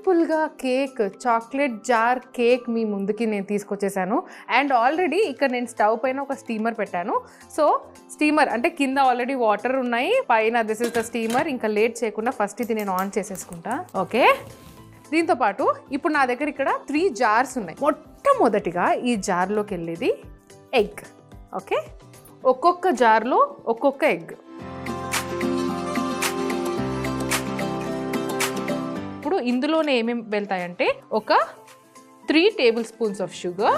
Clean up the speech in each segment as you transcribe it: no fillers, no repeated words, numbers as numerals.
సింపుల్గా cake, chocolate jar cake మీ ముందుకి నేను తీసుకొచ్చేసాను. అండ్ ఆల్రెడీ ఇక్కడ నేను స్టవ్ పైన ఒక స్టీమర్ పెట్టాను. సో స్టీమర్ అంటే కింద ఆల్రెడీ వాటర్ ఉన్నాయి, పైన దిస్ ఇస్ ద స్టీమర్. ఇంకా లేట్ చేయకుండా ఫస్ట్ ఇది నేను ఆన్ చేసేసుకుంటా. ఓకే, దీంతో పాటు ఇప్పుడు నా దగ్గర ఇక్కడ 3 జార్స్ ఉన్నాయి. మొట్టమొదటిగా ఈ జార్లోకి వెళ్ళేది ఎగ్. ఓకే, ఒక్కొక్క జార్లో ఒక్కొక్క ఎగ్. ఇప్పుడు ఇందులోనే ఏమేమి వెళ్తాయంటే ఒక 3 table spoons of sugar,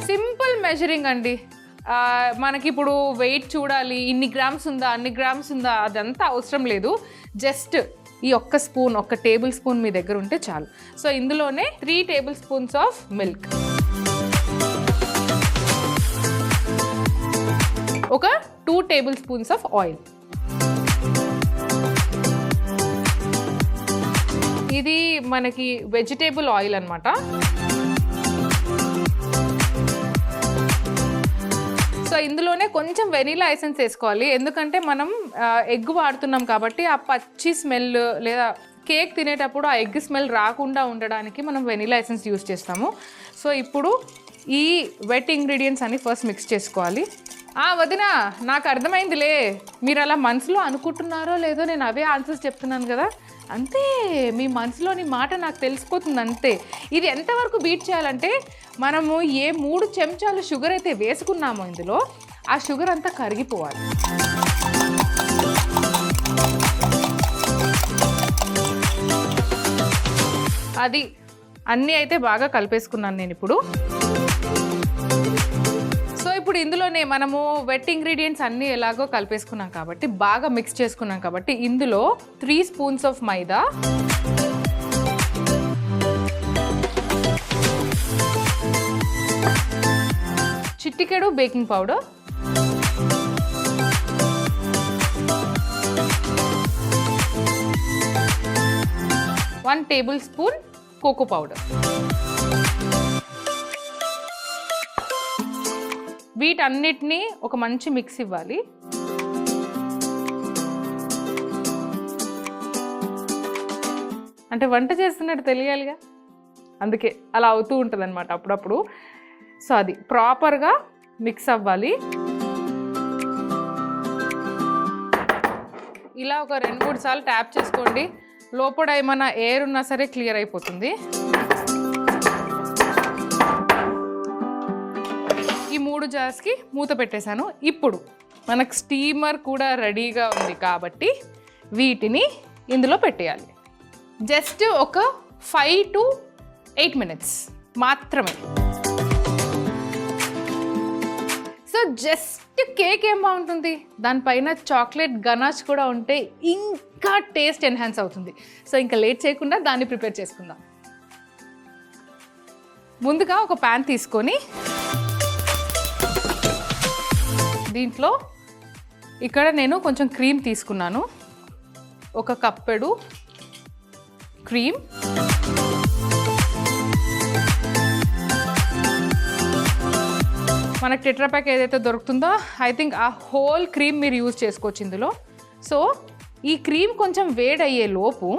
simple measuring అండి. మనకి ఇప్పుడు వెయిట్ చూడాలి, ఇన్ని గ్రామ్స్ ఉందా అన్ని గ్రామ్స్ ఉందా అదంతా అవసరం లేదు. జస్ట్ ఈ ఒక్క స్పూన్, ఒక్క టేబుల్ స్పూన్ మీ దగ్గర ఉంటే చాలు. సో ఇందులోనే 3 టేబుల్ స్పూన్స్ ఆఫ్ మిల్క్, ఒక 2 టేబుల్ స్పూన్స్ ఆఫ్ ఆయిల్. ఇది మనకి వెజిటేబుల్ ఆయిల్ అన్నమాట. సో ఇందులోనే కొంచెం వెనీలా ఎసెన్స్ వేసుకోవాలి, ఎందుకంటే మనం ఎగ్ వాడుతున్నాం కాబట్టి ఆ పచ్చి స్మెల్ లేదా కేక్ తినేటప్పుడు ఆ ఎగ్ స్మెల్ రాకుండా ఉండడానికి మనం వెనీలా ఎసెన్స్ యూస్ చేస్తాము. సో ఇప్పుడు ఈ వెట్ ఇంగ్రీడియంట్స్ అన్ని ఫస్ట్ మిక్స్ చేసుకోవాలి. వదినా, నాకు అర్థమైందిలే, మీరు అలా మనసులో అనుకుంటున్నారో లేదో, నేను అవే ఆన్సర్స్ చెప్తున్నాను కదా, అంతే. మీ మనసులోని మాట నాకు తెలిసిపోతుంది అంతే. ఇది ఎంతవరకు బీట్ చేయాలంటే మనము ఏ 3 చెంచాలు షుగర్ అయితే వేసుకున్నామో ఇందులో ఆ షుగర్ అంతా కరిగిపోవాలి. అది అన్నీ అయితే బాగా కలిపేసుకున్నాను నేను ఇప్పుడు. ఇప్పుడు ఇందులోనే మనము వెట్ ఇంగ్రీడియంట్స్ అన్నీ ఎలాగో కలిపేసుకున్నాం కాబట్టి, బాగా మిక్స్ చేసుకున్నాం కాబట్టి ఇందులో 3 స్పూన్స్ ఆఫ్ మైదా, చిటికెడు baking powder, 1 tablespoon cocoa powder. వీటన్నిటినీ ఒక మంచి మిక్స్ ఇవ్వాలి. అంటే వంట చేస్తున్నట్టు తెలియాలిగా, అందుకే అలా అవుతూ ఉంటుంది అనమాట అప్పుడప్పుడు. సో అది ప్రాపర్గా మిక్స్ అవ్వాలి. ఇలా ఒక 2-3 సార్లు ట్యాప్ చేసుకోండి, లోపల ఏమైనా ఎయిర్ ఉన్నా సరే క్లియర్ అయిపోతుంది. ఈ 3 జార్స్కి మూత పెట్టేశాను. ఇప్పుడు మనకు స్టీమర్ కూడా రెడీగా ఉంది కాబట్టి వీటిని ఇందులో పెట్టేయాలి. జస్ట్ ఒక 5 to 8 మినిట్స్ మాత్రమే. సో జస్ట్ కేక్ ఏం బాగుంటుంది, దానిపైన చాక్లెట్ గనాష్ కూడా ఉంటే ఇంకా టేస్ట్ ఎన్హాన్స్ అవుతుంది. సో ఇంకా లేట్ చేయకుండా దాన్ని ప్రిపేర్ చేసుకుందాం. ముందుగా ఒక ప్యాన్ తీసుకొని దీంట్లో ఇక్కడ నేను కొంచెం క్రీమ్ తీసుకున్నాను. ఒక కప్పెడు క్రీమ్, మనకు టెట్రా ప్యాక్ ఏదైతే దొరుకుతుందో ఐ థింక్ ఆ హోల్ క్రీమ్ మీరు యూజ్ చేసుకోవచ్చు ఇందులో. సో ఈ క్రీమ్ కొంచెం వేడి అయ్యే లోపు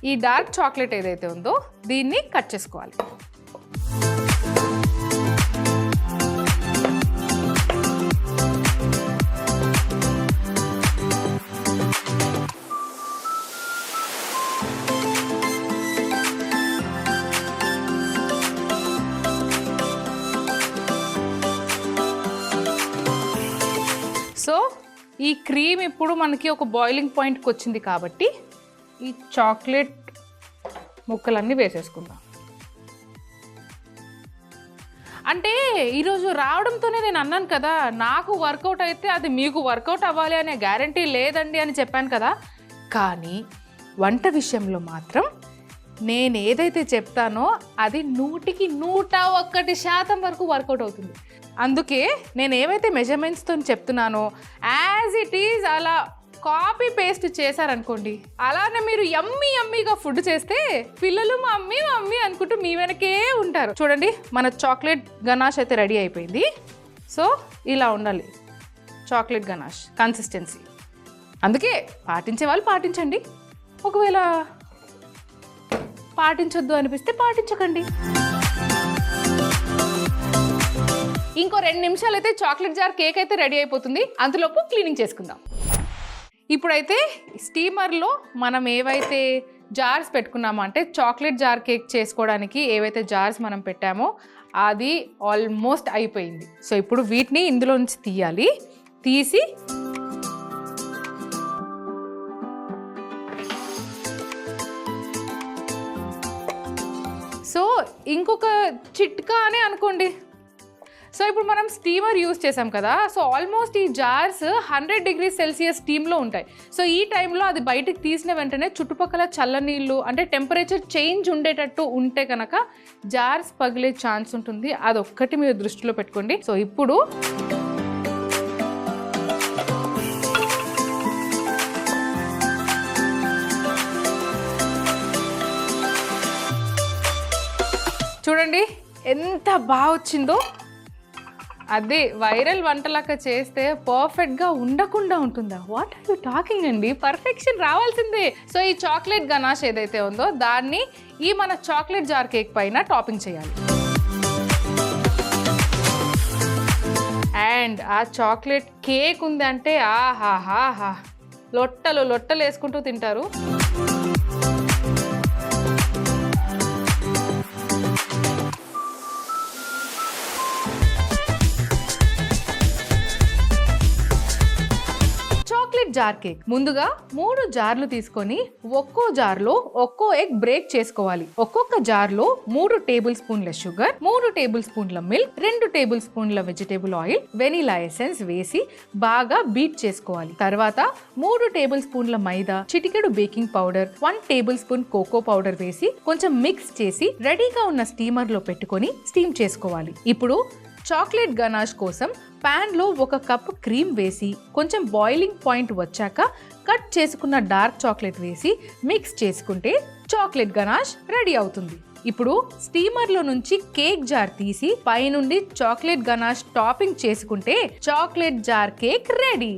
ఈ డార్క్ చాక్లెట్ ఏదైతే ఉందో దీన్ని కట్ చేసుకోవాలి. సో ఈ క్రీమ్ ఇప్పుడు మనకి ఒక బాయిలింగ్ పాయింట్కి వచ్చింది కాబట్టి ఈ చాక్లెట్ ముక్కలన్నీ వేసేసుకుందాం. అంటే ఈరోజు రావడంతోనే నేను అన్నాను కదా, నాకు వర్కౌట్ అయితే అది మీకు వర్కౌట్ అవ్వాలి అనే గ్యారంటీ లేదండి అని చెప్పాను కదా. కానీ వంట విషయంలో మాత్రం నేను ఏదైతే చెప్తానో అది 101% వరకు వర్కౌట్ అవుతుంది. అందుకే నేను ఏవైతే మెజర్మెంట్స్తో చెప్తున్నానో యాజ్ ఇట్ ఈజ్ అలా కాపీ పేస్ట్ చేశారనుకోండి, అలానే మీరు యమ్మీగా ఫుడ్ చేస్తే పిల్లలు మమ్మీ మమ్మీ అనుకుంటూ మీ వెనకే ఉంటారు. చూడండి, మన చాక్లెట్ గనాష్ అయితే రెడీ అయిపోయింది. సో ఇలా ఉండాలి, చాక్లెట్ గనాష్ కన్సిస్టెన్సీ. అందుకే పాటించే వాళ్ళు పాటించండి, ఒకవేళ పాటించొద్దు అనిపిస్తే పాటించకండి. ఇంకో 2 నిమిషాలు అయితే చాక్లెట్ జార్ కేక్ అయితే రెడీ అయిపోతుంది. అంతలోపు క్లీనింగ్ చేసుకుందాం. ఇప్పుడైతే స్టీమర్లో మనం ఏవైతే జార్స్ పెట్టుకున్నామో, అంటే చాక్లెట్ జార్ కేక్ చేసుకోవడానికి ఏవైతే జార్స్ మనం పెట్టామో అది ఆల్మోస్ట్ అయిపోయింది. సో ఇప్పుడు వీటిని ఇందులో నుంచి తీయాలి. తీసి సో ఇంకొక చిట్కా అనే అనుకోండి. సో ఇప్పుడు మనం స్టీమర్ యూస్ చేసాం కదా, సో ఆల్మోస్ట్ ఈ జార్స్ 100 degrees Celsius స్టీమ్లో ఉంటాయి. సో ఈ టైంలో అది బయటకు తీసిన వెంటనే చుట్టుపక్కల చల్లనీళ్ళు అంటే టెంపరేచర్ చేంజ్ ఉండేటట్టు ఉంటే కనుక జార్స్ పగిలే ఛాన్స్ ఉంటుంది. అదొక్కటి మీరు దృష్టిలో పెట్టుకోండి. సో ఇప్పుడు చూడండి ఎంత బాగా వచ్చిందో. అదే వైరల్ వంటలాగా చేస్తే పర్ఫెక్ట్గా ఉండకుండా ఉంటుందా? వాట్ ఆర్ యూ టాకింగ్ అండి, పర్ఫెక్షన్ రావాల్సిందే. సో ఈ చాక్లెట్ గనాష్ ఏదైతే ఉందో దాన్ని ఈ మన చాక్లెట్ జార్ కేక్ పైన టాపింగ్ చేయాలి. అండ్ ఆ చాక్లెట్ కేక్ ఉందంటే ఆహాహా, లొట్టలు లొట్టలు వేసుకుంటూ తింటారు. జార్ కేక్ ముందుగా 3 జార్లు తీసుకొని ఒక్కో జార్లో ఒక్కో ఎగ్ బ్రేక్ చేసుకోవాలి. ఒక్కొక్క జార్లో 3 టేబుల్ స్పూన్ల షుగర్, 3 టేబుల్ స్పూన్ల మిల్క్, 2 టేబుల్ స్పూన్ల వెజిటేబుల్ ఆయిల్, వెనిలా ఎసెన్స్ వేసి బాగా బీట్ చేసుకోవాలి. తర్వాత 3 టేబుల్ స్పూన్ల మైదా, చిటికెడు baking powder, 1 tablespoon cocoa powder వేసి కొంచెం మిక్స్ చేసి రెడీగా ఉన్న స్టీమర్ లో పెట్టుకొని స్టీమ్ చేసుకోవాలి. ఇప్పుడు చాక్లెట్ గనాష్ కోసం పాన్ లో 1 కప్ క్రీమ్ వేసి కొంచెం బాయిలింగ్ పాయింట్ వచ్చాక కట్ చేసుకున్న డార్క్ చాక్లెట్ వేసి మిక్స్ చేసుకుంటే చాక్లెట్ గనాష్ రెడీ అవుతుంది. ఇప్పుడు స్టీమర్ లో నుంచి కేక్ జార్ తీసి పైనుండి చాక్లెట్ గనాష్ టాపింగ్ చేసుకుంటే చాక్లెట్ జార్ కేక్ రెడీ.